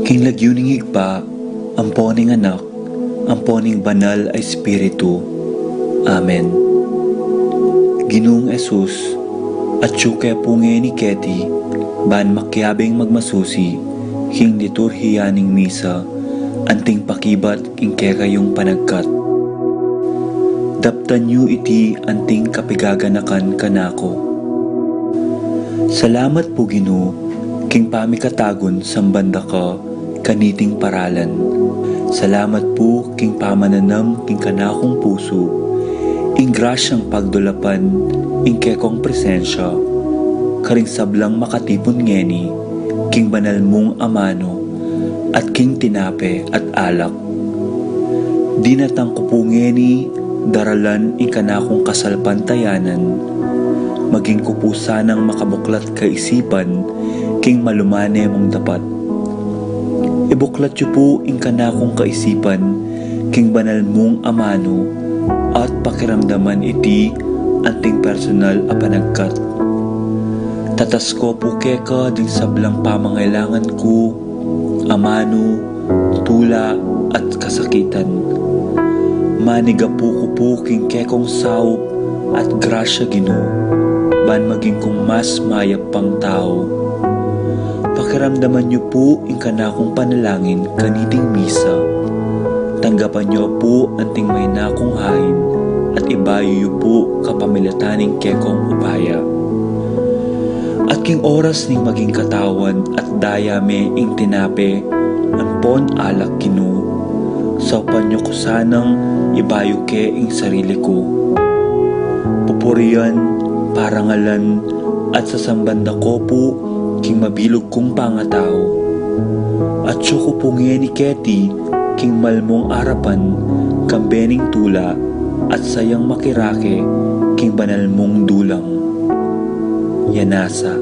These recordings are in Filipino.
King lagyuning higpa, amponing anak, amponing banal ay Espiritu. Amen. Ginoong Esus, at syuke punge ni Keti, ban makyabing magmasusi, king liturhiyaning misa, anting pakibat king kekayong panagkat. Daptan yu iti anting kapigaganakan kanako. Salamat po Ginoo, king pamikatagon sambanda ka, kaniting paralan. Salamat po king pamananam king kanakong puso, ing grasyang pagdulapan, ing kekong presensya, karing sablang makatipon ngeni, king banal mong amano, at king tinape at alak. Dinatang ko po ngeni, daralan ing kanakong kasalpantayanan, maging ko po sanang makabuklat kaisipan, king malumane mong dapat. Ibuklat yu po ing kanakong kaisipan, king banal mong amano, at pakiramdaman iti anting personal a panagkat. Tatas ko po keka ding sablang pamangailangan ko, amano, tula at kasakitan. Maniga po ko po king kekong saup at grasya Ginoo, ban maging kong mas mayap pang tao. Pakiramdaman niyo po ing kanakong panalangin kaniting misa. Tanggapan niyo po anting may nakong hain at ibayo niyo po kapamilataning kekong upaya. At king oras ning maging katawan at dayame ing tinape, ampon alak Ginoo. Saupan niyo ko sanang ibayo ke ing sarili ko. Pupurian, parangalan, at sasambanda ko po king mabilog kong pangatao. At siyo ko pungi ni Keti, king malmong arapan, kambening tula, at sayang makirake, king banal mong dulang. Yanasa.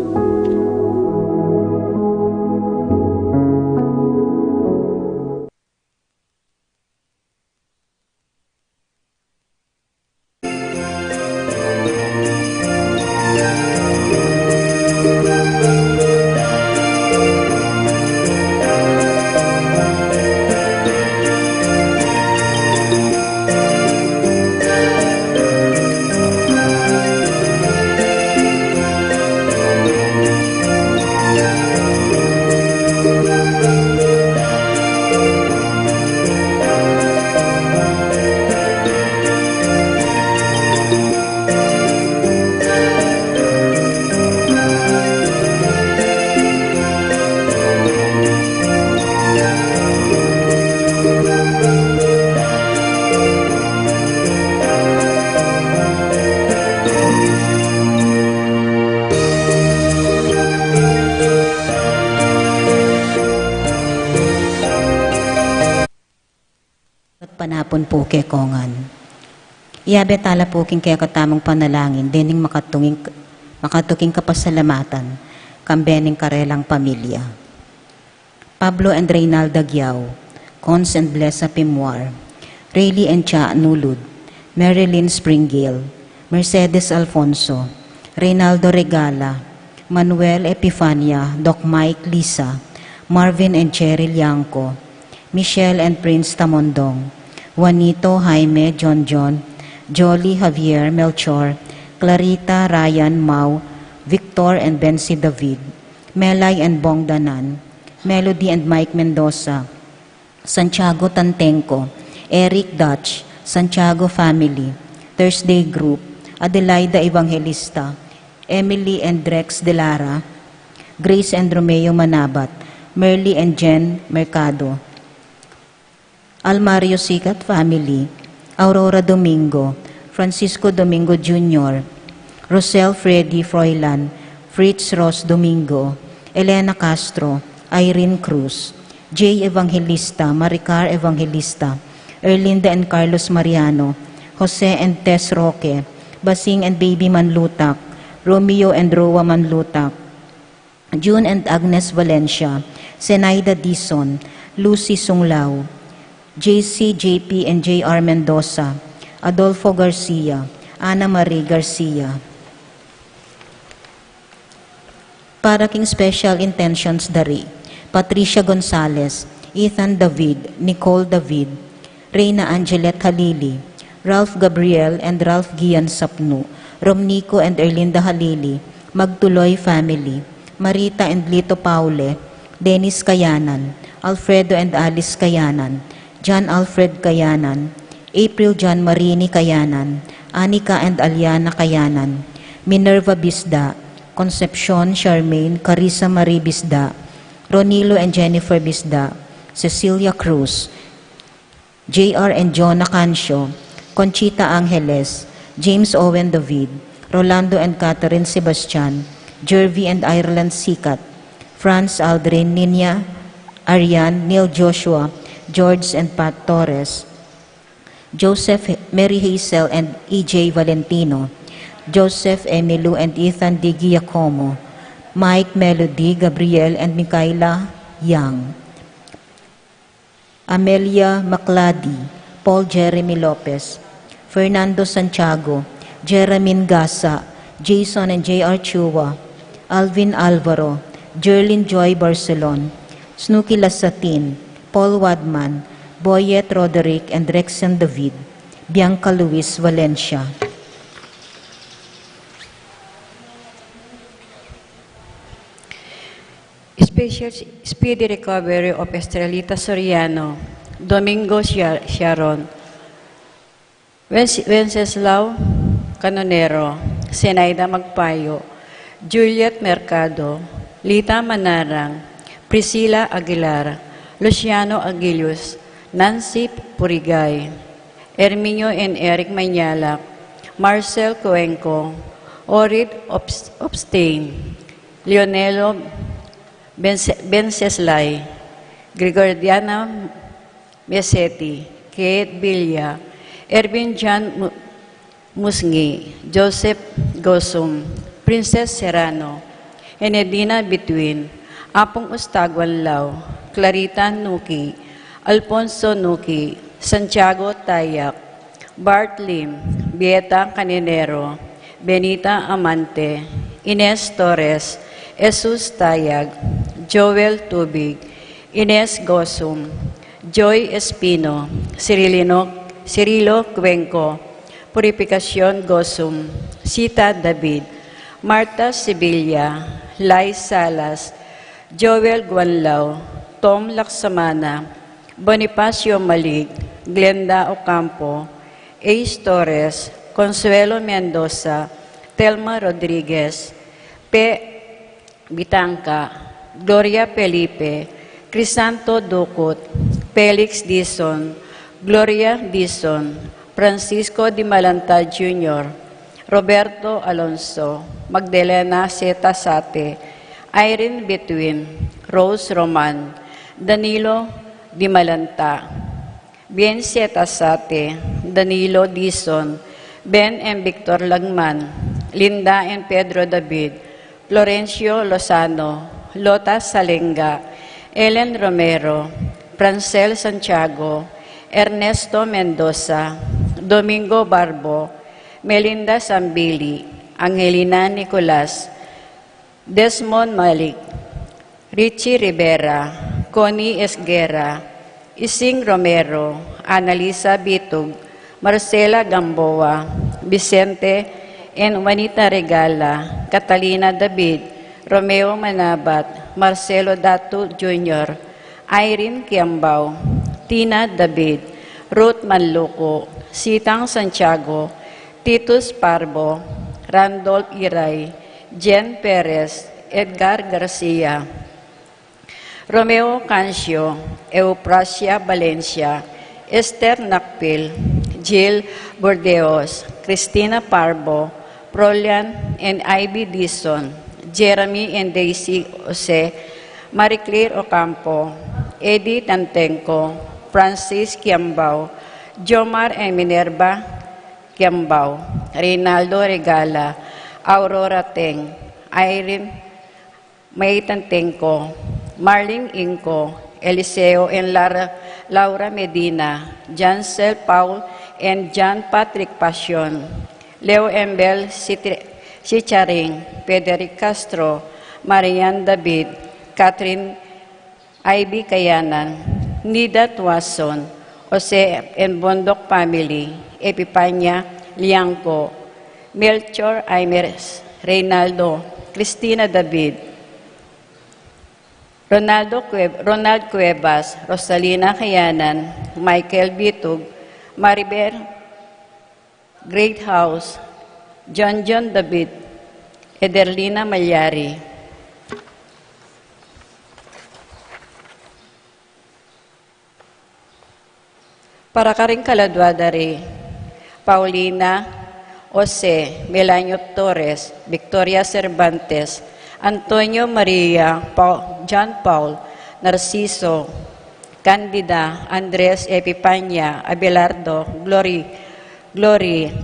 Panapon po kekongan. Iyabe tala po king kaya katamang panalangin, dining makatuking kapasalamatan, kambening karelang pamilya. Pablo and Reynalda Giao, Cons and Blessa Pimwar, Rayleigh and Cha Nulud, Marilyn Springgale, Mercedes Alfonso, Reynaldo Regala, Manuel Epifania, Doc Mike Lisa, Marvin and Cheryl Yanko, Michelle and Prince Tamondong, Juanito, Jaime, John, Jolly, Javier, Melchor, Clarita, Ryan, Mau, Victor and Bensi David, Melay and Bong Danan, Melody and Mike Mendoza, Santiago Tantenco, Eric Dutch, Santiago Family, Thursday Group, Adelaida Evangelista, Emily and Drex Delara, Grace and Romeo Manabat, Merly and Jen Mercado, Almario Sikat Family, Aurora Domingo, Francisco Domingo Jr., Rosel Freddy Froilan, Fritz Ross Domingo, Elena Castro, Irene Cruz, Jay Evangelista, Maricar Evangelista, Erlinda and Carlos Mariano, Jose and Tess Roque, Basing and Baby Manlutak, Romeo and Roa Manlutak, June and Agnes Valencia, Zenaida Dison, Lucy Sunglao, JC, JP, and JR Mendoza, Adolfo Garcia, Ana Marie Garcia. Para king special intentions dari, Patricia Gonzalez, Ethan David, Nicole David, Reyna Angelet Halili, Ralph Gabriel and Ralph Gian Sapnu, Romnico and Erlinda Halili, Magtuloy family, Marita and Lito Paule, Dennis Kayanan, Alfredo and Alice Kayanan, John Alfred Kayanan, April John Marini Kayanan, Anika and Aliana Kayanan, Minerva Bisda, Concepcion Charmaine Carissa Marie Bisda, Ronilo and Jennifer Bisda, Cecilia Cruz, JR and Jonah Cancio, Conchita Angeles, James Owen David, Rolando and Catherine Sebastian, Jervy and Ireland Sikat, Franz Aldrin, Nina, Arian, Neil Joshua, George and Pat Torres, Joseph, Mary Hazel and EJ Valentino, Joseph Emilu and Ethan D. Giacomo, Mike Melody, Gabriel and Micaela Young, Amelia Maclady, Paul Jeremy Lopez, Fernando Santiago, Jeremyn Gasa, Jason and J.R. Chua, Alvin Alvaro, Jerlyn Joy Barcelon, Snooki Lasatin, Paul Wadman, Boyet Roderick and Rexon David, Bianca Luis Valencia. Special speedy recovery of Estrelita Soriano, Domingo Sharon, Wenceslao Canonero, Zenaida Magpayo, Juliet Mercado, Lita Manarang, Priscilla Aguilar, Luciano Aguilius, Nancy Purigay, Herminio and Eric Mañala, Marcel Cuenco, Orid Obstain, Leonelo Benceslay, Gregoriana Mesetti, Kate Villa, Ervin John Musngi, Joseph Gosum, Princess Serrano, Enedina Between, Apong Ustagwan Lao, Clarita Nuki, Alfonso Nuki, Santiago Tayak, Bart Lim, Bieta Caninero, Benita Amante, Ines Torres, Jesus Tayag, Joel Tubig, Ines Gosum, Joy Espino, Cirilo Cuenco, Purificación Gosum, Sita David, Marta Sevilla, Lai Salas, Joel Guanlao, Tom Laksamana, Bonifacio Malig, Glenda Ocampo, Ace Torres, Consuelo Mendoza, Telma Rodriguez, P. Bitanca, Gloria Felipe, Crisanto Ducut, Felix Dizon, Gloria Dizon, Francisco Di Malanta Jr., Roberto Alonso, Magdalena Zeta Sate, Irene Between, Rose Roman, Danilo Di Malanta, Bien Zeta Sate, Danilo Dizon, Ben and Victor Lagman, Linda and Pedro David, Florencio Lozano, Lota Salenga, Ellen Romero, Francel Santiago, Ernesto Mendoza, Domingo Barbo, Melinda Sambili, Angelina Nicolas, Desmond Malik, Richie Rivera, Connie Esguera, Ising Romero, Analisa Bitug, Marcela Gamboa, Vicente and Juanita Regala, Catalina David, Romeo Manabat, Marcelo Datu Jr., Irene Kiambao, Tina David, Ruth Manluco, Sitang Santiago, Titus Parbo, Randolph Iray, Jen Perez, Edgar Garcia, Romeo Cancio, Euprasia Valencia, Esther Nakpil, Jill Bordeos, Cristina Parbo, Prolian and Ivy Dizon, Jeremy and Daisy Jose, Marie Claire Ocampo, Eddie Tantenco, Francis Kiambao, Jomar and Minerva Kiambao, Reynaldo Regala, Aurora Teng, Irene May Tantenco, Marlene Inco, Eliseo and Laura Medina, Jansel Paul and John Patrick Passion, Leo Embel Sicharing, Frederic Castro, Marian David, Catherine Ivy Kayanan, Nida Tuason, Jose and Bondok family, Epipanya Liangco, Melchor Aimeres, Reynaldo, Cristina David, Ronald Cuevas, Rosalina Kayanan, Michael Bitug, Maribel Great House, John David, Ederlina Malyari. Para karing kaladwadari, Paulina, Jose, Melanio Torres, Victoria Cervantes, Antonio Maria, John Paul, Narciso, Candida, Andres Epipanya, Abelardo, Glory,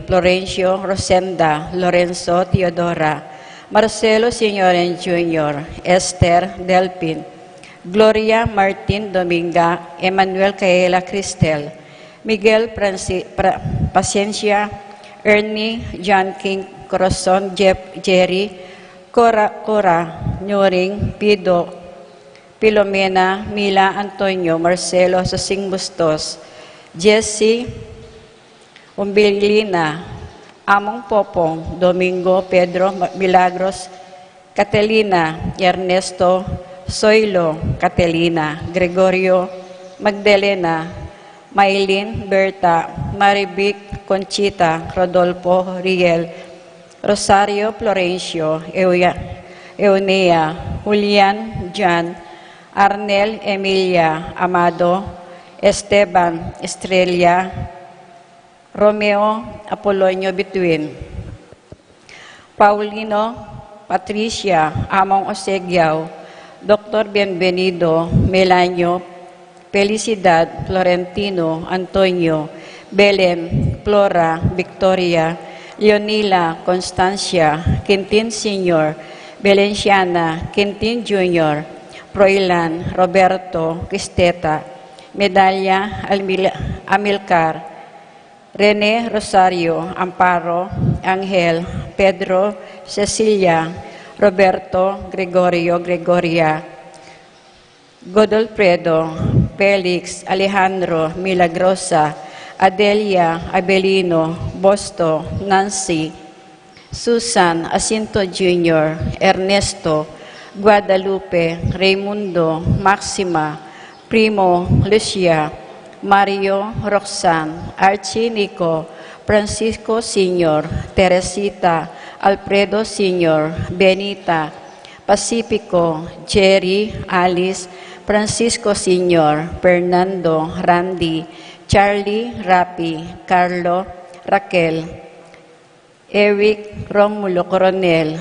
Florencio, Rosenda, Lorenzo, Teodora, Marcelo Signoren Jr., Esther, Delpin, Gloria Martin Dominga, Emmanuel Caela Cristel, Miguel Paciencia, Ernie, John King, Corazon, Jerry, Cora, Nuring, Pido, Pilomena, Mila Antonio, Marcelo Sosing Bustos, Jesse, Umbilina, Among Popong, Domingo, Pedro Milagros, Catalina, Ernesto, Soylo, Catalina, Gregorio, Magdalena, Maylin, Berta, Marivic, Conchita, Rodolfo, Riel, Rosario, Florencio, Eunea, Julian, Jan, Arnel, Emilia, Amado, Esteban, Estrella, Romeo, Apolonio Bituin, Paulino, Patricia, Among Osegiao, Dr. Bienvenido, Melanio, Felicidad, Florentino, Antonio, Belen, Flora, Victoria, Leonila, Constancia, Quintin Sr., Belenciana, Quintin Jr., Proilan, Roberto, Cristeta, Medalla, Amilcar, Rene Rosario, Amparo, Angel, Pedro, Cecilia, Roberto, Gregorio, Gregoria, Godolfredo, Felix, Alejandro, Milagrosa, Adelia, Abelino, Bosto, Nancy, Susan, Jacinto Jr., Ernesto, Guadalupe, Raimundo, Maxima, Primo, Lucia, Mario, Roxanne, Archie, Nico, Francisco Sr., Teresita, Alfredo Sr., Benita, Pacifico, Jerry, Alice, Francisco Sr., Fernando, Randy, Charlie, Rapi, Carlo, Raquel, Eric, Romulo Coronel,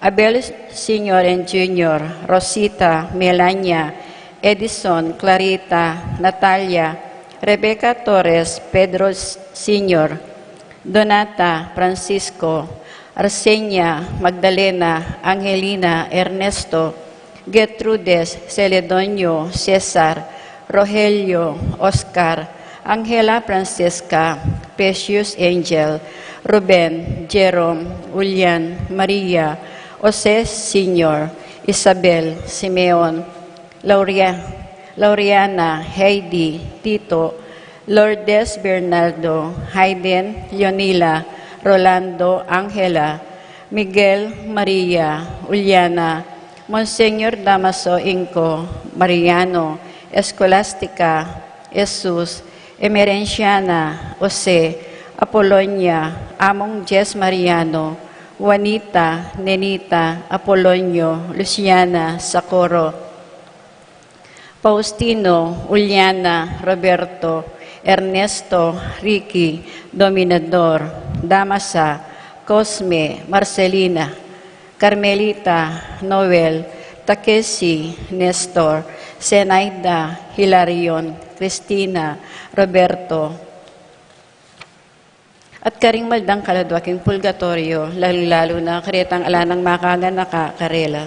Abel Sr. and Jr., Rosita, Melania, Edison, Clarita, Natalia, Rebecca Torres, Pedro Sr., Donata, Francisco, Arsenia, Magdalena, Angelina, Ernesto, Gertrudes, Celedonio, Cesar, Rogelio, Oscar, Angela Francesca, Precious Angel, Ruben, Jerome, Julian, Maria, Jose Sr., Isabel, Simeon, Laureana, Heidi, Tito, Lourdes Bernardo, Hayden, Leonila, Rolando, Angela, Miguel, Maria, Uliana, Monseñor Damaso Inco, Mariano, Escolástica, Jesus, Emerenciana, Jose, Apolonia, Among Jess Mariano, Juanita, Nenita, Apolonio, Luciana, Socorro, Faustino, Uliana, Roberto, Ernesto, Ricky, Dominador, Damasa, Cosme, Marcelina, Carmelita, Noel, Takeshi, Nestor, Zenaida, Hilarion, Cristina, Roberto, at karing maldang kaladwaking pulgatorio, lalo-lalo na karetang alanang makaganaka, Karela.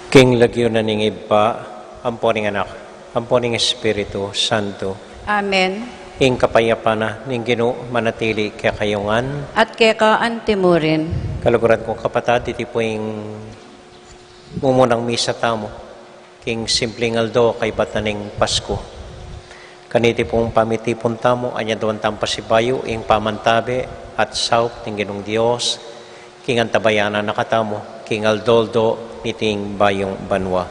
King lagyo na ning iba, amponing anak, amponing Espiritu Santo, Amen. ing kapayapana ning Ginoo manatili kaya kayungan, At keka antimurin. kaluguran kong kapatid, iti po yung mumunang misa tamo, king simpleng aldo kay bataning Pasko. Kaniti pong pamitipon tamo, anya doon tampasibayo, ing pamantabe at saup ting Ginong Dios, king antabayana nakatamo, king aldoldo niting bayong banwa.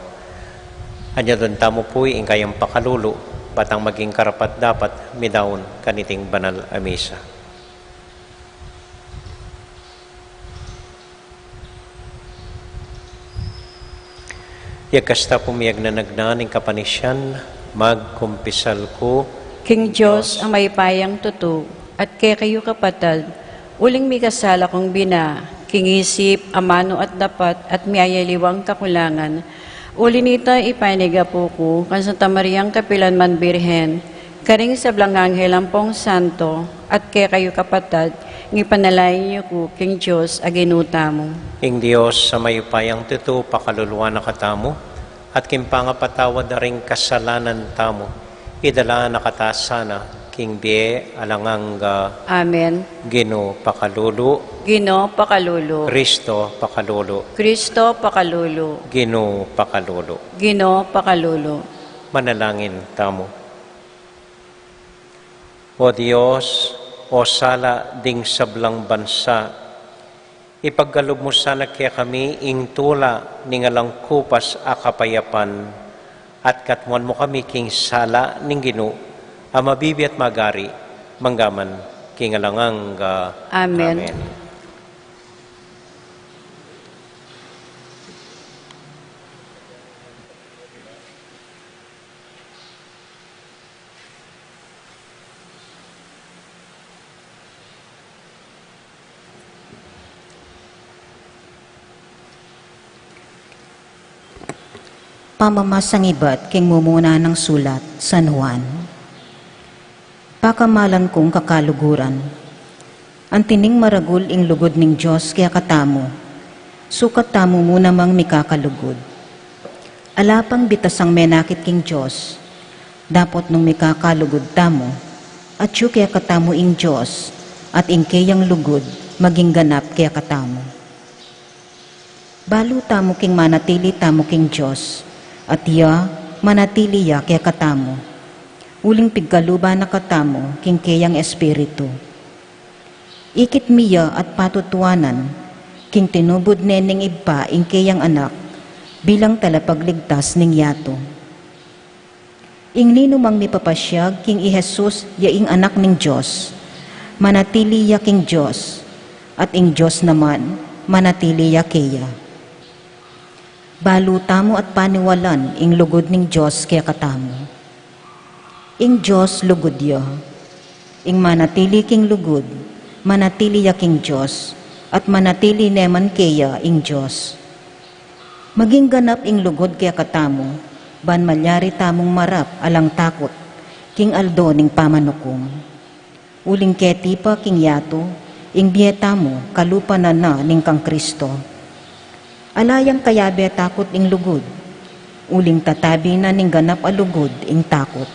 Anya doon tamo po, ing kayang pakalulo, batang maging karapat dapat midawon kaniting banal a misa. Yagkasta pumiyag na nagnaning kapanisyan, magkumpisal ko, King Diyos ang may payang tuto, at kay kayo kapatid, uling may kasala kong bina, kingisip, amano at dapat, at miyayaliwang kakulangan. Uli nita ipaniga po ko, kan Santa Mariang Kapilan man Birhen, karing sa Blanganghel ang pong santo, at kay kayo kapatid, ngipanalayin niyo ko, King Diyos, aginuta mo. ing Diyos sa mayupayang tuto pakaluluwa na katamo, at kimpangapatawad na ring kasalanan tamo, idala nakatasana, king bie alanganga, Amen. Ginoo pakalulu, Gino pakalulo. Kristo pakalulu, Kristo pakalulo. Ginoo pakalulu. Gino pakalulo. Manalangin tamo. O Diyos, o sala ding sablang bansa, ipaggalog mo sana kaya kami ing tula ning alang kupas a kapayapan, at katmuan mo kami king sala ning Ginoo, a mabibi at magari, manggaman king alangang Amen. Amen. Pamamasang iba't king mumuna ng sulat, San Juan. Pakamalan kong kakaluguran, ang tining maragul ing lugod ning Diyos kaya katamo, sukat tamo muna mang mikakalugod. Alapang bitasang menakit king Diyos, dapot nung mikakalugod tamo, at yu kaya katamo ing Diyos, at ing kayang lugod, maging ganap kaya katamo. Balo tamo king manatili tamo king Diyos, at iya manatili ya kaya katamo. Uling pigkaluba na katamo king kayang espiritu. Ikit miya at patutuanan king tinubod neneng iba ing kayang anak bilang talapagligtas ning yato. Ing ninumang mipapasyag king i Jesus ya ing anak ning Diyos, manatili ya king Diyos, at ing Diyos naman manatili ya kaya. Baluta mo at paniwalan ing lugod ning Diyos kaya katamo. Ing Diyos lugod ya, ing manatili king lugod, manatili ya king Diyos, at manatili neman kaya ing Diyos. Maging ganap ing lugod kaya katamo, ban malyari tamong marap alang takot, king aldo ning pamanukom. Uling keti pa king yato, ing bieta mo kalupa na ning kang Kristo. Alayang kayabe takot ing lugod, uling tatabi na ning ganap a lugod ing takot.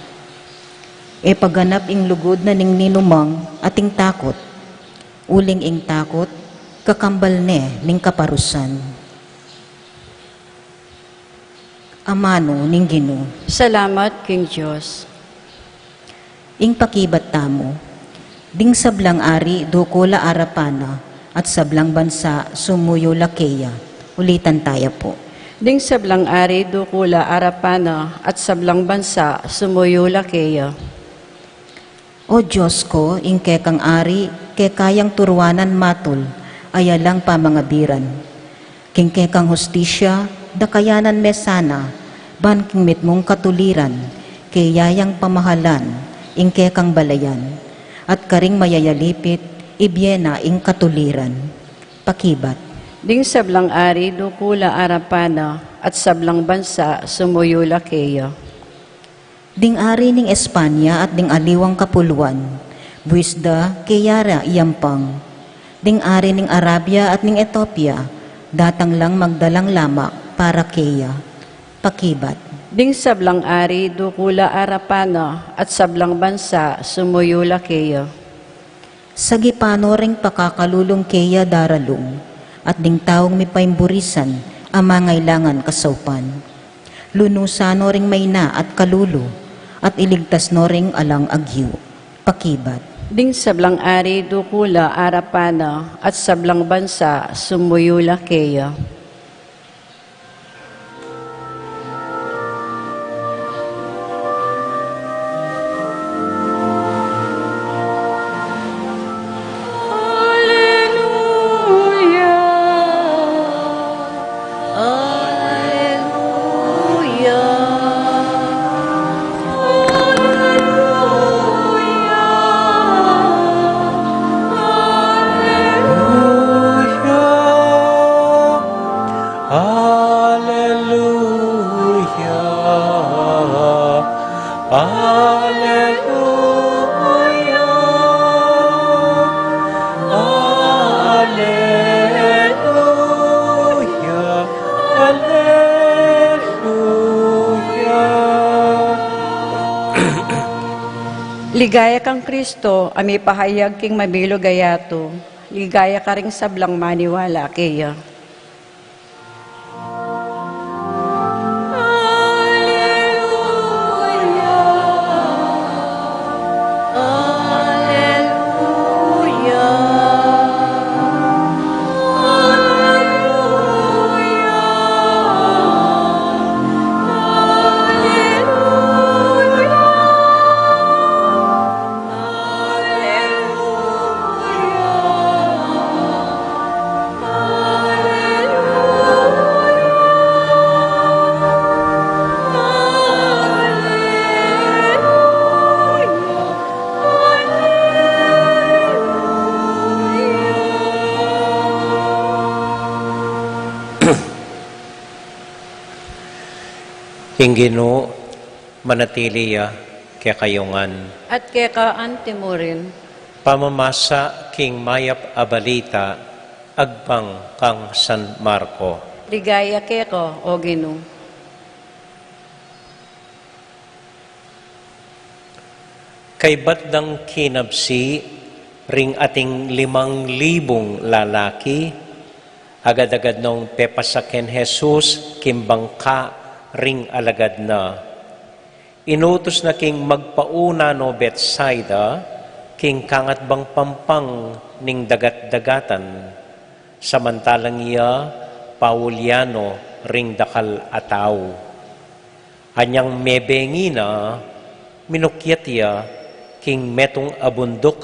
E pagganap ing lugod na ning ninumang ating takot, uling ing takot, kakambal ne ning kaparusan. Amano ning Ginoo, Salamat, King Diyos. ing pakibat tamo, ding sablang ari dukula arapana, at sablang bansa sumuyo lakeya. Ulitan tayo po. Ding sablang ari dukula arapana at sablang bansa sumuyo lakeya. O Diyos ko, ing kekang ari, kekayang turuanan matul, ayalang pamangabiran. King kekang hustisya, dakayanan mesana, ban king mitmong katuliran, kayayang pamahalan, ing kekang balayan, at karing mayayalipit, ibyena ing katuliran. Pakibat. Ding sablang ari dukula arapana at sablang bansa sumuyo lakeya. Ding ari ning Espanya at ding aliwang kapuluan, buisda kayara iyampang. Ding ari ning Arabia at ning Ethiopia, datang lang magdalang lamak, para keya. Pakibat. Ding sablang ari dukula arapana at sablang bansa sumuyula keyo. Sagipano ring pakakalulong keya daralong, at ding taong may paimburisan, amangailangan kasaupan. Lunusano ring mayna at kalulo, at iligtas no ring alang agyo. Pakibat. Ding sablang ari dukula arapana at sablang bansa sumuyula keyo. Ligaya kang Kristo, ami pahayag king mabilo gayato. Ligaya ka ring sablang maniwala keyo. Ingino manatiliya kaya kayungan. At keka antimurin. Pamamasa king mayap abalita, agbang kang San Marco. Ligaya keko, o Ginoo. Kay batdang kinabsi, ring ating 5,000 lalaki, agad-agad nung pepasaken Jesus, kimbangka, ring alagad na. Inutos na king magpauna no Bethsaida, king kangat bang pampang ning dagat-dagatan. Samantalang iya, Pauliano, ring dakal ataw. Anyang mebengi na, minukyat iya, king metong abundok,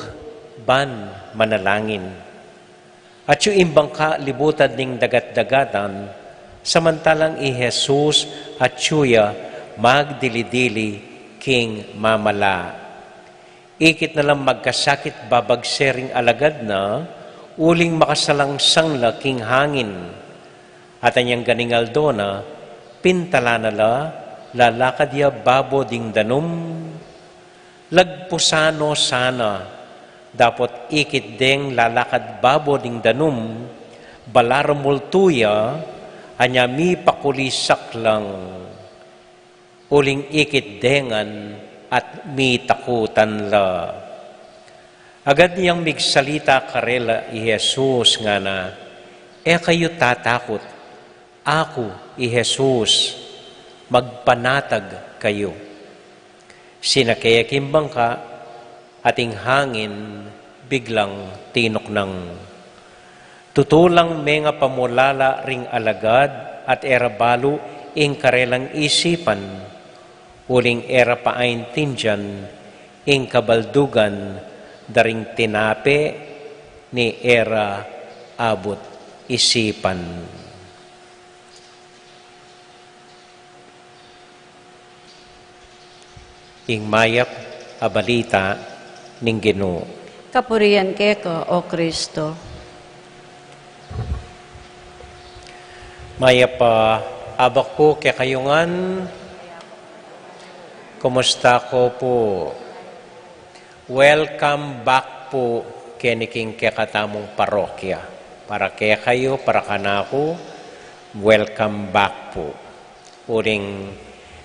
ban manalangin. At yung imbang ka libutan ning dagat-dagatan, samantalang Jesus at Chuya magdili-dili king mamala. Ikit na lang magkasakit babagsering alagad na, uling makasalang sangla king hangin. At anyang ganingaldo na, pintala na la, lalakad ya babo ding danum. Lagpusano sana, dapat ikit deng lalakad babo ding danum, balaramultuya, anya mi pakulisak lang, uling ikit dengan at mi takutan la. Agad niyang migsalita karela i Jesus nga na, kayo tatakot, ako i Jesus, magpanatag kayo. Sinakayakimbang ka, ating hangin biglang tinok ng tutulang menga pamulala ring alagad at erabalo ing karelang isipan, uling era paain tinjan ing kabaldugan daring tinape ni era abot isipan. Ing mayap abalita ning Ginoo. Kapurian keko, o Kristo. Maya pa abak po kaya kayungan. Kumusta ko po? Welcome back po keniking kaya katamong parokya. Para kaya kayo, para kanako, welcome back po. Uring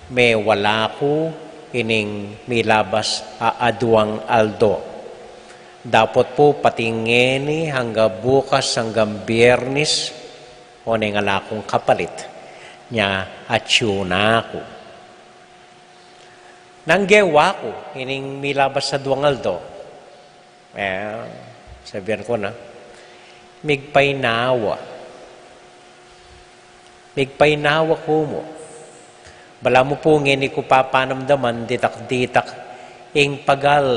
may wala ko, ining milabas aduang Aldo. Dapat po patingeni hanggang bukas, hanggang Biyernes, o nang alakong kapalit niya atyuna ko. Nanggewa ko, ining milabas sa duang Aldo. Sabihan ko na, migpainawa. Migpainawa ko mo. Bala mo po ngini ko papanamdaman, ditak-ditak, ing pagal,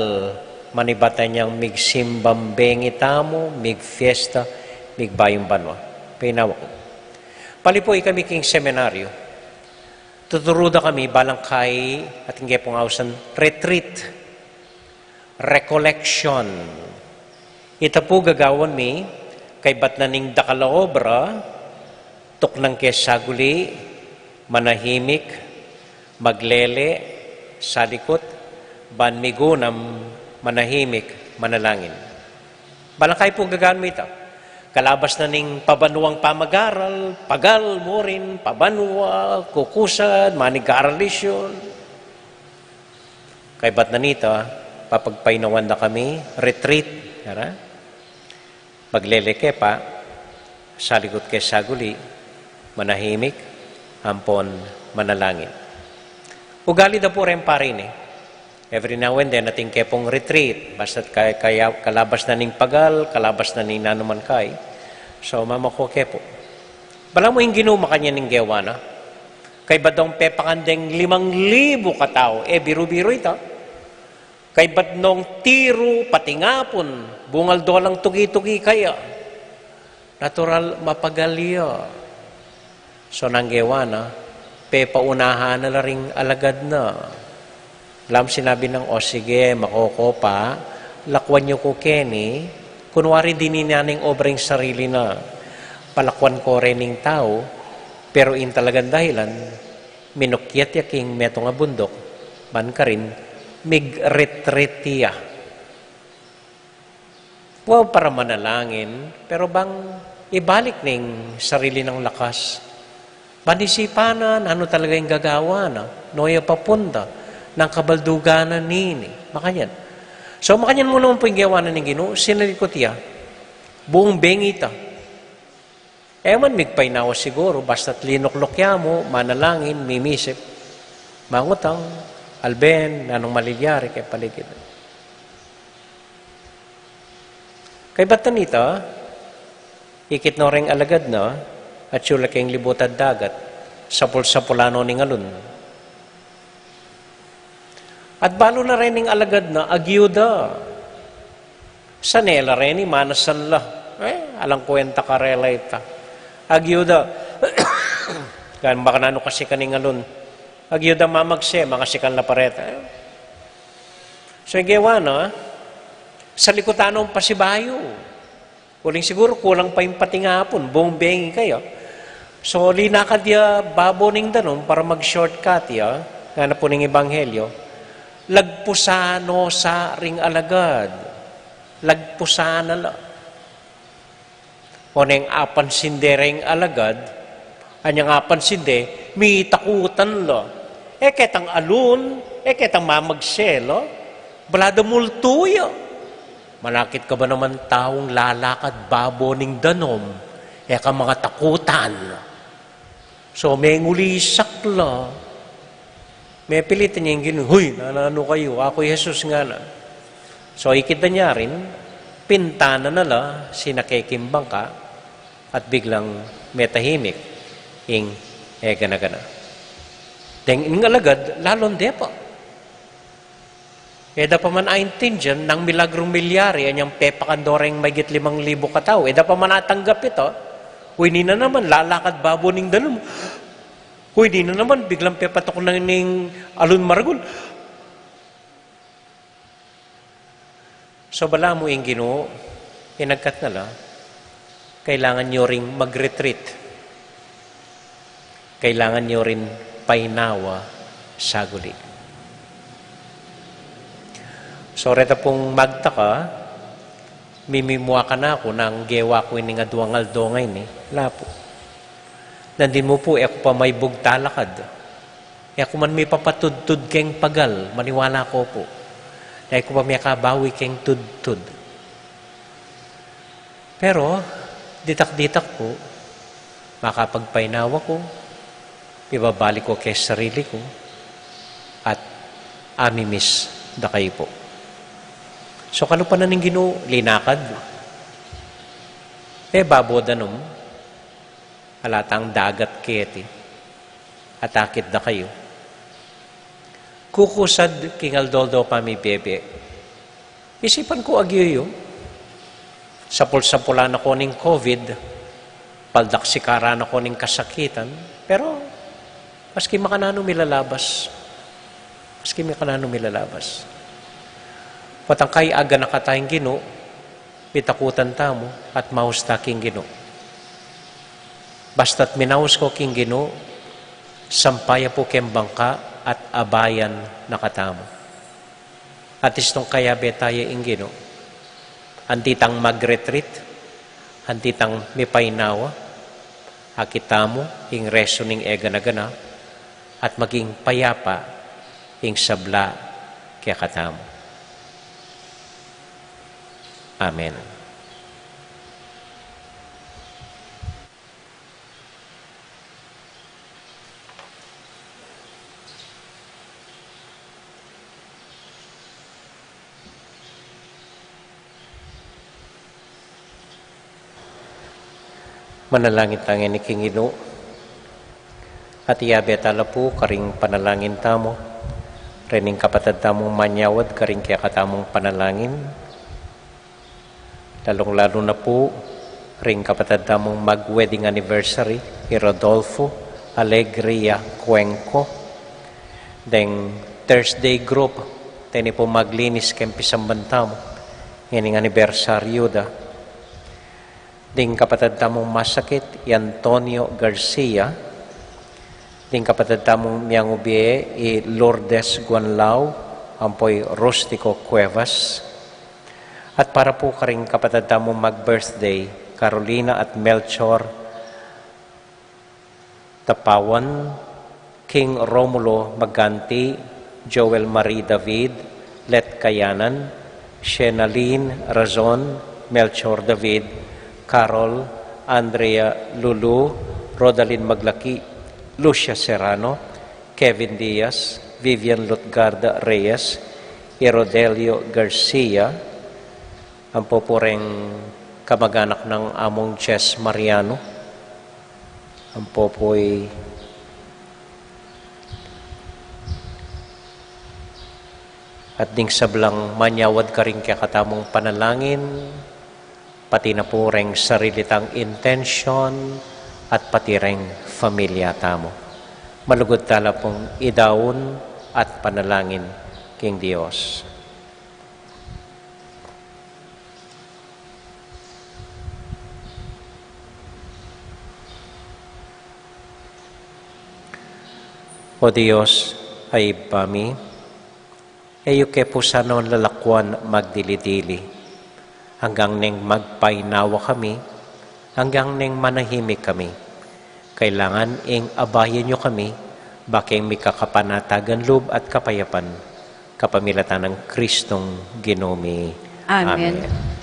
manibatan niyang migsimbambeng itamo, migfiesta, migbayong banwa. Painawa ko. Pali po kami king seminaryo. Tuturuda kami balang kay ating gepong hausan retreat, recollection. Ita po gagawan mi, kay bat na ning dakalaobra, tuknang kesaguli, manahimik, maglele, salikot, banmigunam, manahimik, manalangin. Balakay po gagaan mo ito. Kalabas na ning pabanuang pamagaral, pagal mo rin, pabanwa, kukusad, manigaralisyon. Kay bat na nito, papagpainawan na kami, retreat, magleleke pa, salikot kay saguli, manahimik, ampon, manalangin. Ugali da po rin pa rin Every now and then, nating kepong retreat. Basta't kaya kalabas na ning pagal, kalabas na ning nanuman kay. So, mama ko kepo. Bala mo yung ginuma kanya ning gewa na. Kay ba dong pepakandeng 5,000 katao? Biro-biro ito. Kay ba't nung tiro, patingapon, bungal dolang tugi-tugi kaya. Natural mapagalya. So, nang gewa na, pepaunahan na ring alagad na. Alam, sinabi ng, sige, makoko pa, lakwan niyo ko, Kenny, kunwari din ninaning obring sarili na palakwan ko rening tao, pero in talagang dahilan, minukyat yaking meto nga bundok, man ka rin, mig-retretiya. Wow, para manalangin, pero bang ibalik ning sarili ng lakas. Panisipanan, ano talaga yung gagawa na, noya papunta, ng kabalduganan nini. Makanyan. So, makanyan mo naman po yung gawanan ng Ginoo, sinalikot ya, buong bengita. Man, migpainawa siguro, basta't linoklokya mo, manalangin, mimisip, mangutang, alben, anong malilyari, kay paligid. Kay batanita, ikit no ring alagad na, at sula kayong libutad dagat, sapul-sapulano ni ngalun. At balo na rin ng alagad na, agyuda. Sanela rin, manasan la. Alang kwenta karela ita. Agyuda. Gan baka nano kasi kaning alun. Agyuda mamagse, makasikan la pareta. So, gewa na, sa likutanong pasibayo. Kuling siguro, kulang pa yung patingapon, buong bengi kayo. So, linakad ya baboning danon para mag-shortcut ya, nga na po ng Ebanghelyo. Lagpusano sa ring alagad. Lagpusana la. O neng apan sindereng alagad, anyang apan sinde, may takutan la. Ketang alun, ketang mamagselo, balada multuyo. Malakit ka ba naman taong lalakad baboning danom, ka mga takutan. So, may ngulisak la. May pilitin niya yung gano'n, huy, nanano kayo, ako Jesus nga na. So, ikita niya rin, pintana na la, sinakikimbang ka, at biglang metahimik, ing gana-gana. Deng ing alagad, lalong depa. Da pa man aintindi dyan, nang milagrong milyari, anyang pepakandoreng mayigit 5,000 katao, da pa man natanggap ito, huy, na naman, lalakad baboning danom. Huy, di na naman, biglang pepatok na ning alun maragul. So, bala mo yung Ginoo, inagkat na la, kailangan nyo ring mag-retreat. Kailangan nyo rin painawa saguli. So, reta pong magtaka, mimimua ka na ako ng gewa ko ini nga duang Aldo ngayon Lapo. Nandin mo po, ako pa may bugtalakad. Ako man may papatudtud keng pagal, maniwala ko po. Ako pa may kabawi keng tudtud. Pero, ditak-ditak po, makapagpainawa ko, ibabalik ko kay sarili ko, at amimiss da kayo po. So, kano pa na ning Ginoo, linakad? Babodanum, halatang dagat keti, atakit da kayo. Kukusad kingaldoldo pa mi bebe. Isipan ko agyoyo, sapul-sapulan ako ning COVID, paldaksikaran ako ning kasakitan, pero maski makanano milalabas. Patangkay aga nakatayang Ginoo, pitakutan tamo at mahusta king Ginoo. Basta't minaus ko king Ginoo, sampaya po kem bangka at abayan nakatamo. At istong kaya betaya ing Ginoo, antitang mag-retreat, antitang mipainawa, akitamo ing resoning ega-nagana, at maging payapa ing sabla kaya katamo. Amen. Manalangin tayo ni King Ginoo. At iyabe tala po karing panalangin tamo. Rening kapatid tamong manyawad karing kaya katamong panalangin. Lalong-lalo na po ring kapatid tamong mag-wedding anniversary ni Rodolfo Alegria Cuenco. Then Thursday group, tani po maglinis kempisang bantamo. Nganing anibersaryo da. Ding kapatid tamong masakit, Antonio Garcia. Ding kapatid tamong miyang ubie, Lourdes Guanlao, ampoy Rustico Cuevas. At para po karing kapatid tamong mag-birthday, Carolina at Melchor Tapawan, King Romulo Maganti, Joel Marie David, Let Kayanan, Shenaline Razon, Melchor David, Carol, Andrea Lulu, Rodalyn Maglaki, Lucia Serrano, Kevin Diaz, Vivian Lutgarda Reyes, Irodelio Garcia, ang popureng kamag-anak ng among Ches Mariano, ang popoy at ding sablang manyawad ka rin kaya katamong panalangin, pati na po ring sarilitang intention at pati ring familia tamo. Malugod tala pong idaon at panalangin king Dios. O Dios ay bami, eyo ke po sa noon lalakwan magdilidili. Hanggang neng magpainawa kami, hanggang neng manahimik kami. Kailangan ing abayan nyo kami, baking may kakapanatagan loob at kapayapan, kapamilatan ng Kristong Ginoo. Amen. Amen.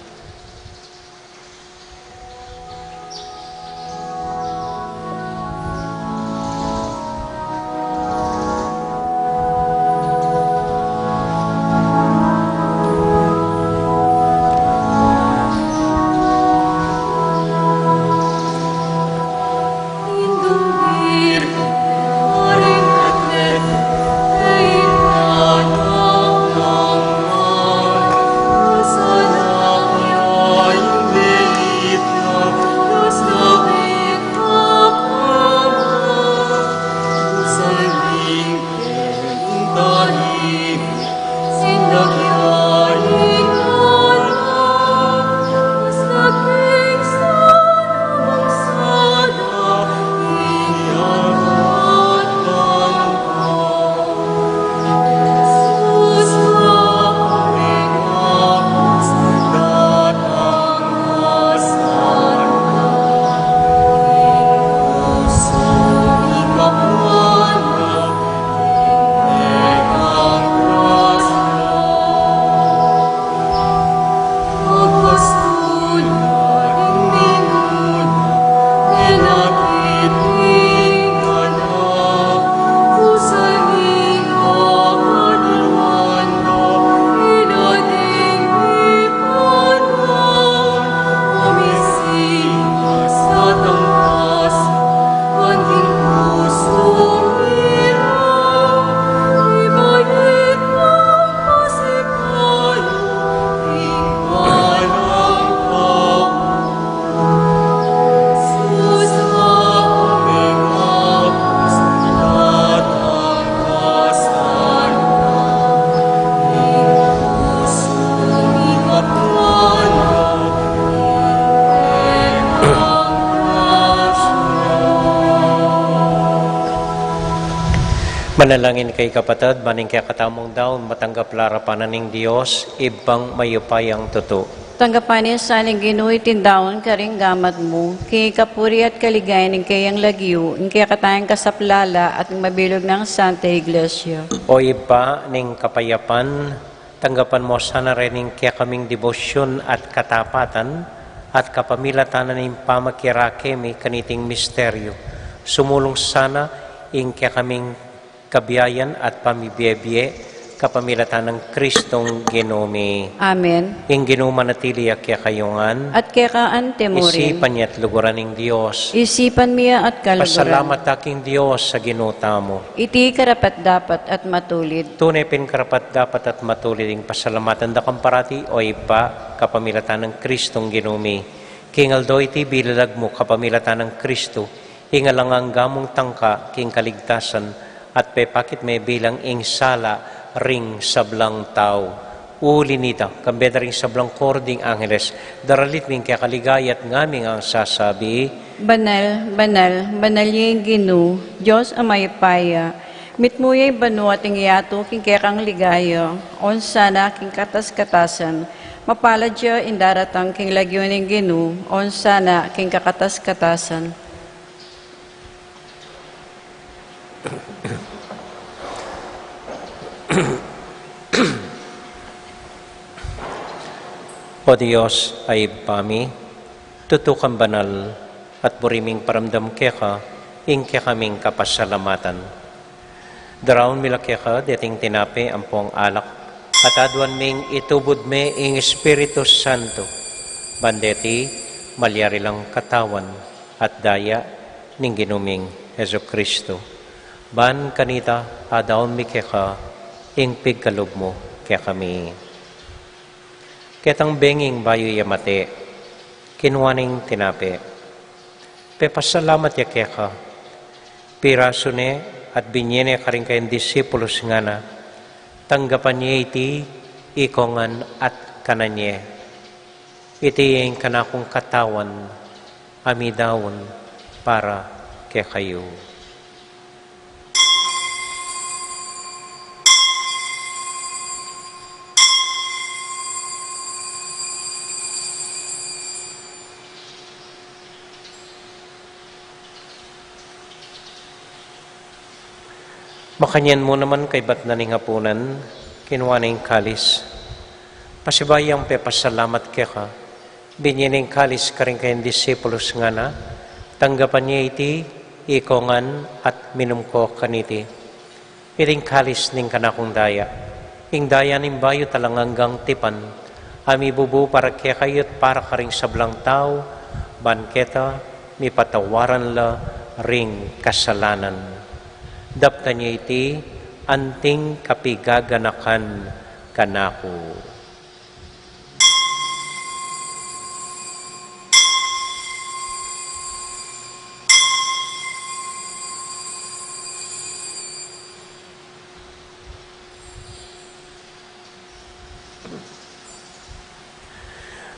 Sana Manalangin kay kapatid, maning kaya katamong daw, matanggap larapanan ng Diyos, ibang mayupayang totoo. Tanggapanin sa aning ginuhi tindaon karing gamat mo, kay kapuri at kaligayan ng kayang lagyo, ng kaya katayang kasaplala at ng mabilog ng Santa Iglesia. O iba ning kapayapan, tanggapan mo sana rin ng kaya kaming debosyon at katapatan at kapamilatanan ng pamakirake kaniting misteryo. Sumulong sana in kaya kaming kabiyayan at pamibiyebye kapamilatan ng Kristong Ginome. Amen. In ginumanatili kaya kayungan, At kaya kaan temurin. isipan niya at luguran ng Diyos. Isipan miya at kaluguran. Pasalamat aking Diyos sa ginuta mo. Iti karapat dapat at matulid. Tunay karapat dapat at matulid ang pasalamatan da kang parati o iba kapamilatan ng Kristong Ginome. Kingaldo iti bilalag mo kapamilatan ng Kristo, hingalangang gamong tangka king kaligtasan at pepakit may bilang ing sala ring sablang tao. Uli nita, kambeda ring sablang kording angeles, daralit ming kaya kaligayat ngaming ang sasabi, Banal, banal, banal yung ginu, Diyos amay paya. Mitmuyay banu ating yato king kekang ligayo, on sana king katas-katasan. Mapalad siya indaratang king lagyo ng ginu, on sana king kakatas-katasan. O Diyos ay pami, tutukan banal at buriming paramdam keka, ing kaming kapasalamatan. Daraon mila keka, dating tinapi ang pong alak, at adwan ming itubod me ing Espiritu Santo, bandeti, malyari lang katawan, at daya, ning ginuming Heso Kristo. Ban kanita, adaon mi keka, ing pigkalog mo kaya kami. Ketang benging bayo yamate, kinuwaning tinapi. Pepasalamat ya keka, piraso ne at binyene karing kayong disipulos nga na, tanggapan niya iti ikongan at kananye. Iti yung kanakong katawan, amidawon para kaya kayo. Makanyan mo naman kay bat na ning hapunan, kinuha na yung kalis. Pasibayang pepasalamat kaya ka, binyan yung kalis ka rin kayong disipulos nga na, tanggapan niya iti, ikongan at minum ko kaniti. Iring kalis ning kanakong daya, ing daya ning bayo talang hanggang tipan, ami bubu para kaya kayot para ka ring sablang tao, banketa, mi patawaran la ring kasalanan. Dapta niya iti, anting kapigaganakan kanako.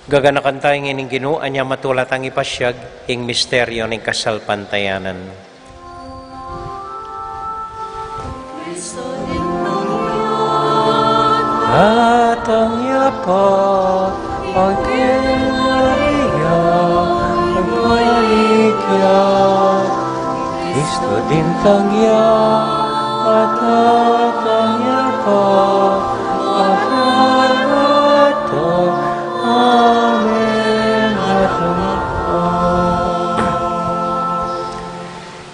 Gaganakan tayo ng Ginoo, anya matulat ang ipasyag, ing misteryo ng kasalpantayanan. At ang yapak, pagkilaya, pagpalikya, Kristo din tangya, at ang yapak, pagkalato, Amen.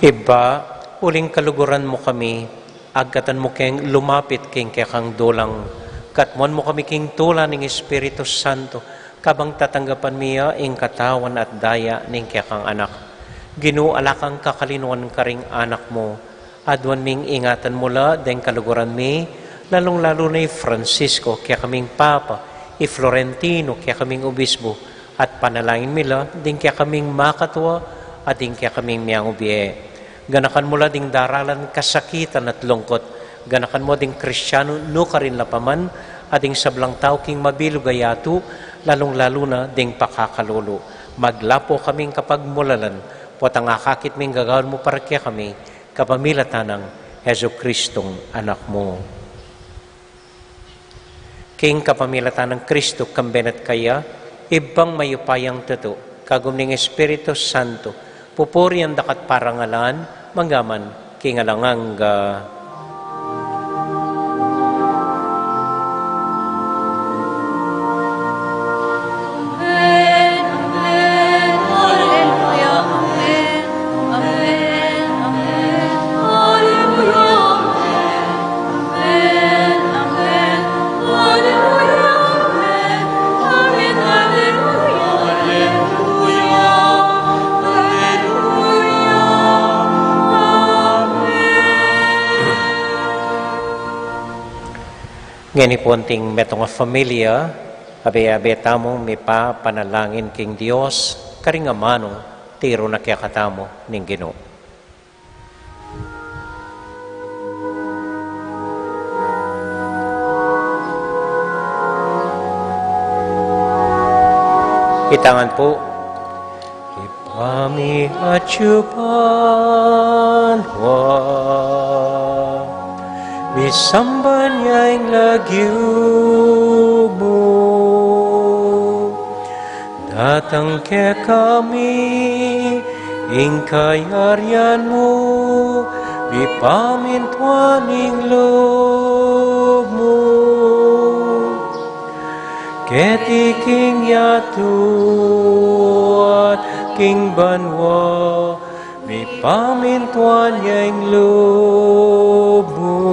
Iba, uling kaluguran mo kami, agkatan mo keng lumapit keng kekang dolang, katmuan mo kami king tula ng Espiritu Santo, kabang tatanggapan miya ing katawan at daya ning kekang anak. Ginualakang kakalinuan karing anak mo, adwan ming ingatan mula deng kaluguran mi, lalong-lalo na Francisco, kaya kaming Papa, Florentino, kaya kaming Obispo, at panalangin mila, ding kaya kaming makatwa, at ding kaya kaming miyang ubiye. Ganakan mula ding daralan kasakitan at lungkot, ganakan mo ding Kristyano no karin lapaman, ading sablang tao king mabilog ayato, lalong-lalo na ding pakakalolo. Maglapo kaming kapag mulalan, potang akakit ming gagawin mo para kaya kami, kapamilatan ng Heso Kristong anak mo. King kapamilatan ng Kristo kambenat kaya, ibang mayupayang tuto, kagumning Espiritu Santo, pupuri ang dakat parangalan, manggaman, kingalanganga. Ngani po anting metong familia, abe-abe tamong may pa panalangin king Dios, karingamano, tiro na kaya katamo ning Ginoo. Itangan po, Ipami acupanwa, Bisamban yaing lagyubo, datang ke kami, ingkayaryan mo, bipamintuaning loob mo. Ketiking yatu at king banwa, bipamintuan yaing loob mo.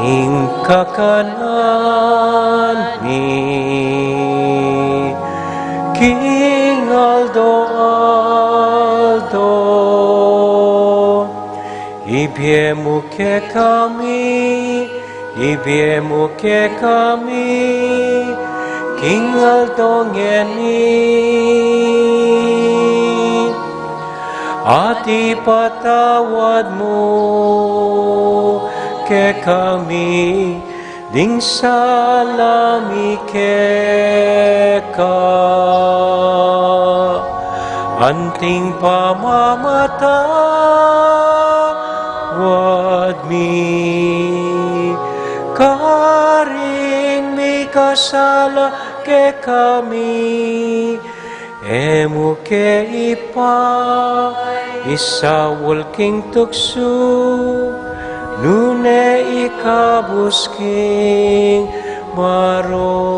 Ingkakanan mi King Aldo Ibiemu ke kami King Aldo ngeni at ipatawad mo ke kami ding salami ke ka anting pamamatawad mi karing mi kasala ke kami emu ke ipa isawul king tukso nune ikabusking maro.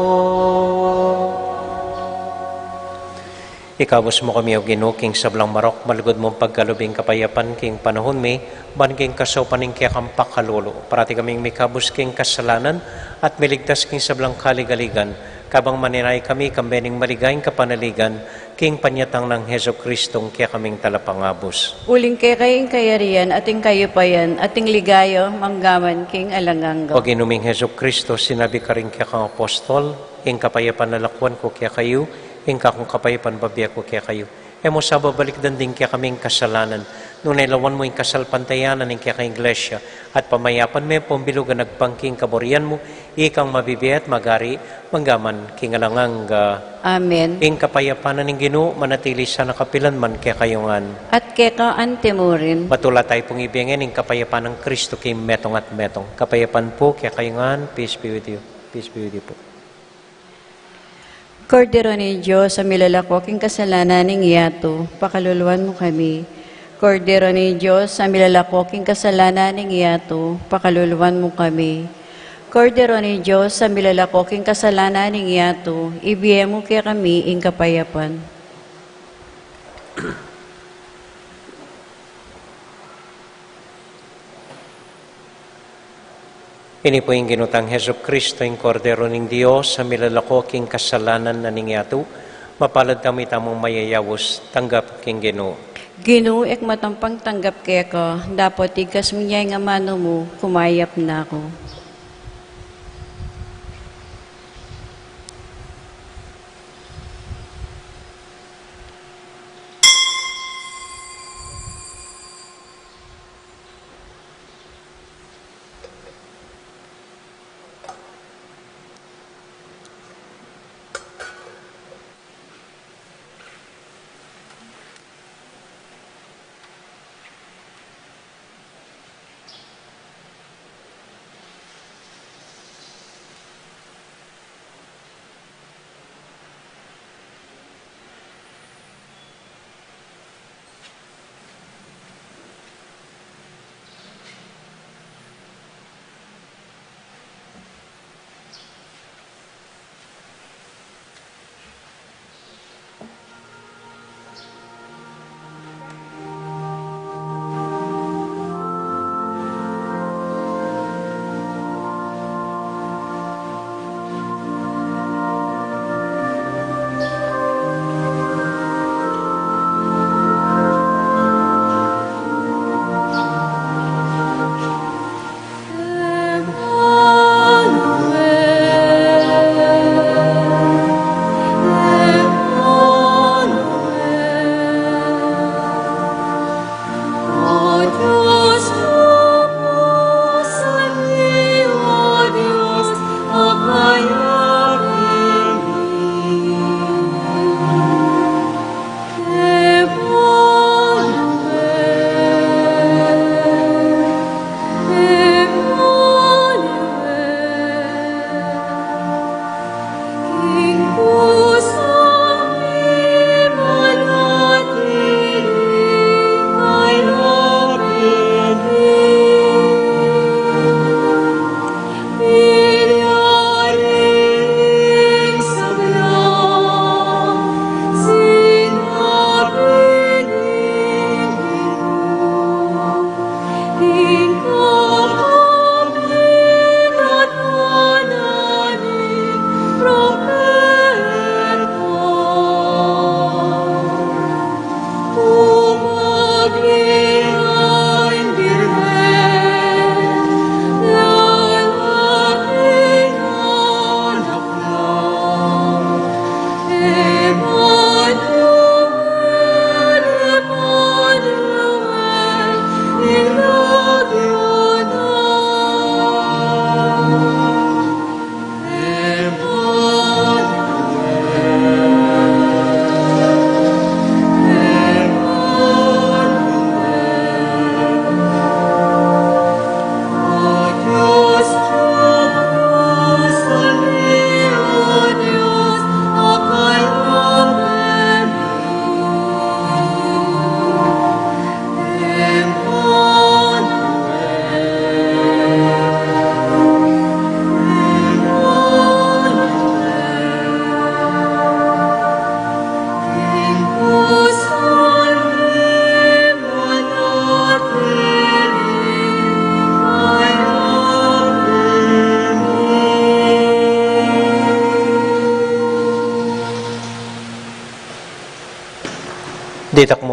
Ikabus mo kami o Ginoo king sablang marok, malugod mong pagkalubing kapayapan king panahon mi, ban king kasopaning kaya kampak kalolo. Parati kaming mikabus king kasalanan at miligtas king sablang kaligaligan, kabang maninay kami kambening maligayang kapanaligan, king panyatang ng Heso Kristong kaya kaming talapangabos. Uling kay kayong kayarian, ating kayo pa yan, ating ligayo, manggaman, king alangangga. O Ginuming Heso Kristo, sinabi ka rin kaya kang apostol, ing kapayapan na lakwan ko kaya kayo, ing kakong kapayapan babiya ko kaya kayo. Emo sa babalik din kaya kaming kasalanan, nung nailawan mo yung kasalpantayanan ng kaya kang iglesia, at pamayapan may pumbilugan nagpangking kaborian mo, ikang mabibiyat magari, manggaman, kingalanganga. Amen. Ing kapayapanan ng Ginoo, manatili sa nakapilan man kaya kayongan. At keka antemurin. Matula tayo pong ibigin ng kapayapaan ng Kristo kay metong at metong. Kapayapaan po kaya kayongan, peace be with you. Peace be with you po. Kordero ni Diyos, sa milalako king kasalanan ng iyato, pakaluluan mo kami. Kordero ni Diyos, sa milalako king kasalanan ng iyato, pakaluluan mo kami. Kordero ni Diyos, sa milalako king kasalanan ng iyato, ibigay mo kaya kami ing kapayapan. Ini po yung ginutang Heso Kristo, yung Kordero ng Diyos, sa milalako king kasalanan na ningyato, mapalad kami tamong mayayawos, tanggap king Ginoo. Ginoo, ek matampang tanggap kaya ka, dapat ikas mo niya nga mano mo, kumayap na ako.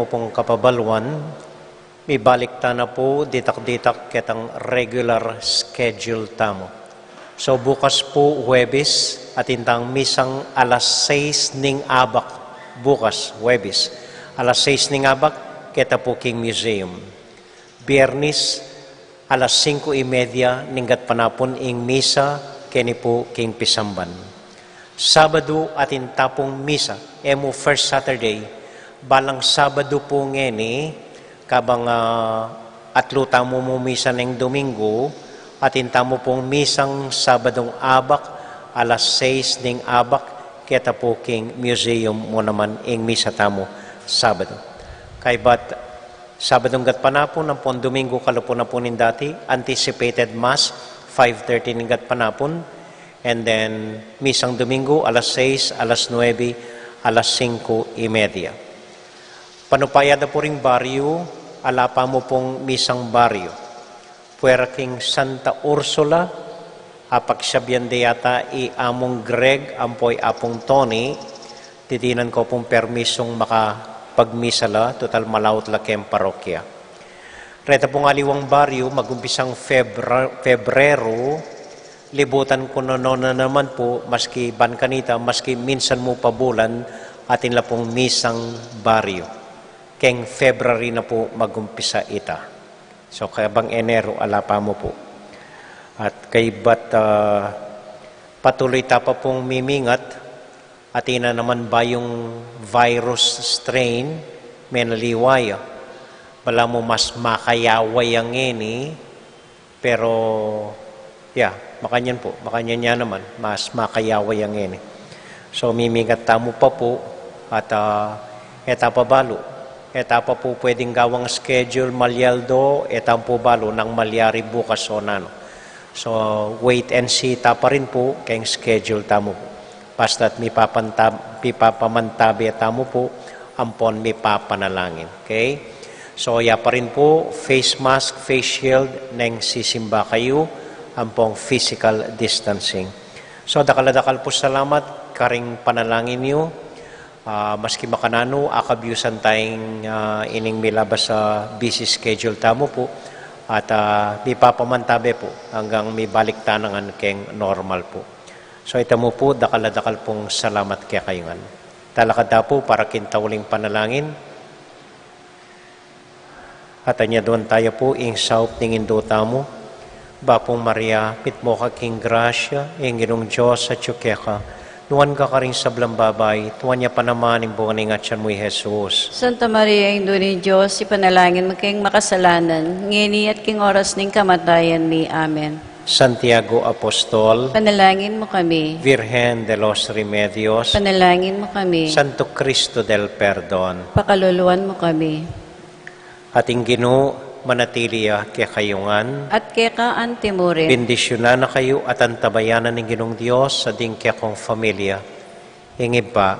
mo pong kapabalwan, may balik ta na po ditak-ditak ketang regular schedule tamo. So bukas po Huwebes at intang misang alas 6 ning abak. Bukas Huwebes alas 6 ning abak keta po King Museum. Biyernes alas 5:30 ninggat panapon ing misa keni po King Pisamban. Sabado at intapong misa emo first Saturday balang Sabado po ngeni kabang atlo tamo mo misa ng Domingo at intamo pong misang Sabadong abak alas 6 ning abak keta po King Museum mo naman ing misa tamo Sabado. Kay bat Sabadong gat panapon ng pon Domingo kalupon na po nin dati anticipated mass 5:30 ning gat panapon and then misang Domingo alas 6, alas 9, alas 5:30. Panupayada po ring baryo, alapa mo pong misang baryo. Puera King Santa Ursula, apagsabyan de yata among Greg, ampoy apong Tony, titinan ko pong permisong makapagmisala, total malawot la kem parokya. Reta pong aliwang baryo, magumpisang Febrero, libutan ko na naman po, maski ban kanita, maski minsan mo pabulan, atin la pong misang baryo. Keng February na po magumpisa ita. So kaya bang Enero, alapa mo po. At kay bat patuloy ta pa pong mimingat, atina naman ba yung virus strain, menaliwaya. Bala mo mas makayaway ang ini, pero makanyan po, makanyan niya naman, mas makayaway ang ini. So mimingat tamo pa po at etapa balo. Etapa po pwedeng gawang schedule malyaldo, etang po balo ng malyari bukas o nano. So wait and see ta pa rin po kayong schedule tamo po. Basta't mi papamantabi tamo po, ampon mi papanalangin. Okay? So pa rin po, face mask, face shield, neng sisimba kayo, ampong physical distancing. So dakal po salamat, karing panalangin niyo. Maski makanano, akabyusan tayong ining milabas sa busy schedule tamo po at di papamantabi po hanggang may balik tanangan keng normal po. So ito mo po, dakal pong salamat kaya kayungan. Talakad po para kintauling panalangin. At anya doon tayo po, ing saup ning indota mo. Bapong Maria, pitmo ka king grasya, ing ginong Diyos at yukeka. Nuwan ka karing sablang babay, tuwan niya pa naman yung buwan ng atyan mo, Jesus. Santa Maria, Indo ni Diyos, ipanalangin mo kayong makasalanan, ngini at king oras ng kamatayan mi. Amen. Santiago Apostol, Panalangin mo kami. Virgen de los Remedios, Panalangin mo kami. Santo Cristo del Perdon, Pakaluluan mo kami. ating Ginoo, manatiliya kaya kayungan. At keka antimure. Bendisyonan na kayo at antabayanan ng Ginong Diyos sa ding kaya kong familia. Hingib pa,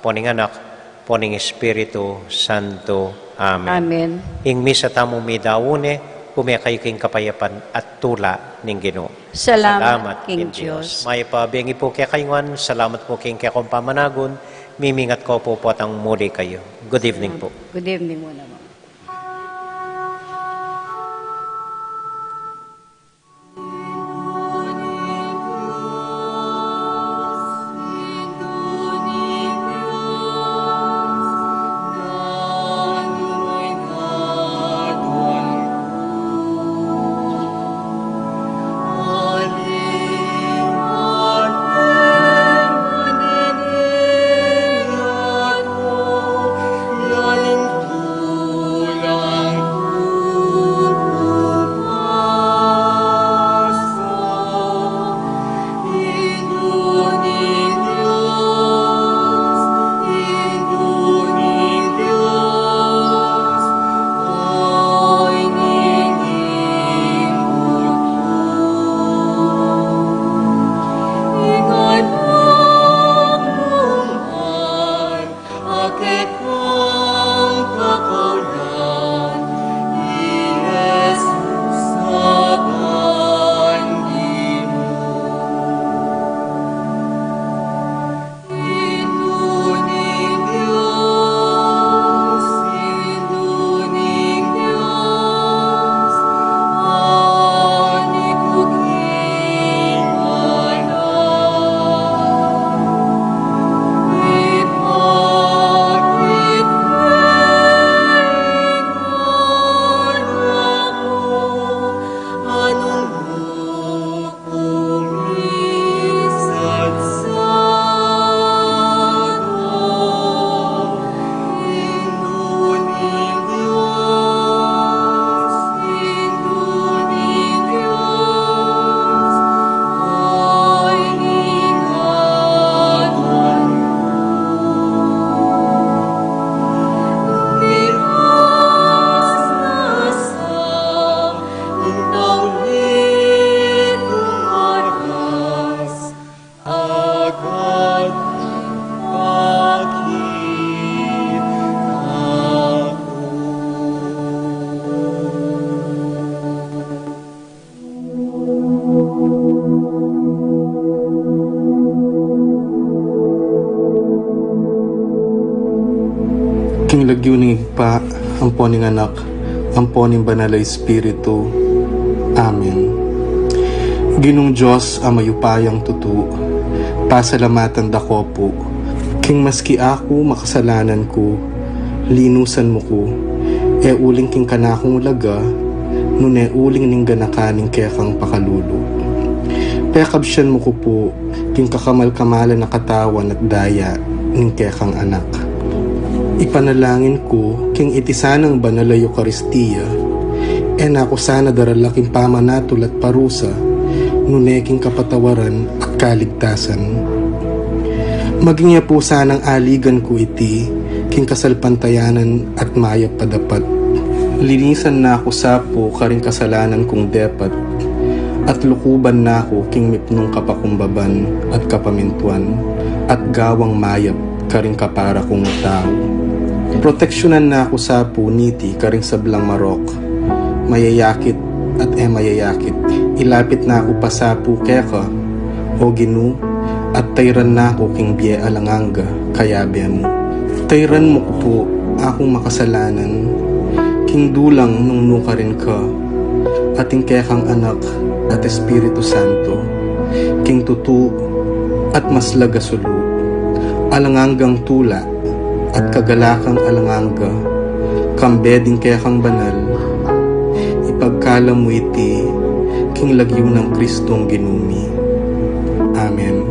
poning anak, poning Espiritu Santo. Amen. Amen. Ing misa tamong midawune, pumaya kayo king kapayapan at tula ng Ginoo. Salamat King Diyos. May pabengi po kaya kayungan, salamat po king kaya kong pamanagon, mimingat ko po at ang muli kayo. Good evening po. Good evening mo naman. king lagyo ning igpa, ampo ning anak, ampo ning banal a Espiritu. Amen. Ginong Diyos ang mayupayang tutu, pasalamatan dako po, king maski ako makasalanan ko, linusan mo ko, e uling king kanakong ulaga, nune uling ning ganakaning kekang pakalulo. Pekabsyan mo ko po, king kakamal-kamalan na katawan at daya, ning kekang anak. Ipanalangin ko, king itisanang banal a Eucharistia, e nako sana daralaking pamanatol at parusa, nune king kapatawaran at kaligtasan. Maging niya po sanang aligan ko iti, king kasalpantayanan at mayap padapat. Linisan na ako sapo karing kasalanan kong depat, at lukuban na ako king mipnong kapakumbaban at kapamintuan, at gawang mayap karing kapara kong tao. Proteksyonan na ako sapo niti karing sablang marok, mayayakit at mayayakit. Ilapit na ako pasapo keka, o ginu, at tayran na ako king biye alanganga, kayabe mo. Tayran mo ko po, akong makasalanan, king dulang nung nuka rin ka, ating kekang anak at Espiritu Santo, king tutu at maslaga sulu, alanganggang tula at kagalakang alanganga, kambeding kekang banal, ipagkala mo iti, king lagyo ng Kristong ginumi. Amen.